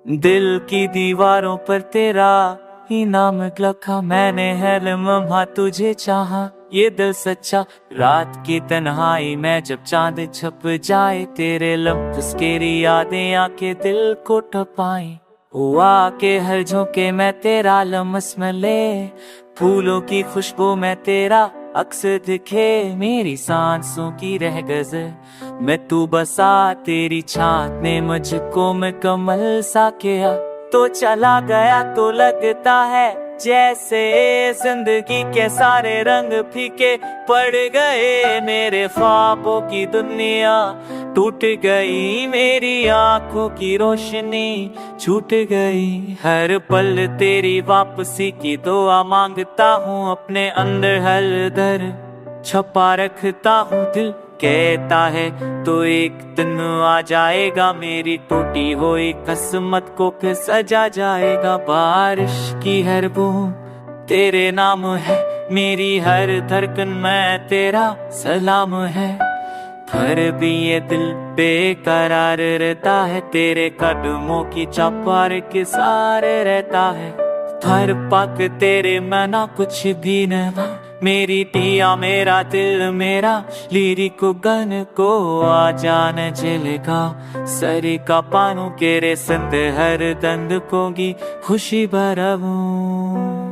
दिल की दीवारों पर तेरा ही नाम लिखा मैंने है लम्हा तुझे चाहा। ये दिल सच्चा रात की तन्हाई में जब चांद छप जाए तेरे लफ्ज़ तेरी यादें आके दिल को टपाई। हुआ के हर झोंके में तेरा लम्स मिले, फूलों की खुशबू में तेरा अक्स दिखे। मेरी सांसों की रह गज़र मैं तू बसा, तेरी छात ने मुझको मुकम्मल सा किया। तो चला गया तो लगता है जैसे जिंदगी के सारे रंग फीके पड़ गए। मेरे ख्वाबों की दुनिया टूट गई, मेरी आंखों की रोशनी छूट गई। हर पल तेरी वापसी की दुआ मांगता हूँ, अपने अंदर हर दर छपा रखता हूँ। दिल कहता है तो एक दिन आ जाएगा, मेरी टूटी हुई किस्मत को फिर सजा जाएगा। बारिश की हर बूंद तेरे नाम है, मेरी हर धड़कन में तेरा सलाम है। फिर भी ये दिल बेकरार रहता है, तेरे कदमों की चौपार के सारे रहता है। हर पक तेरे मना कुछ भी न, मेरी टिया मेरा दिल मेरा लिरिक गन को आ जान झिलका। सरी का पानू केरे संद हर दंद कोगी खुशी भरवूं।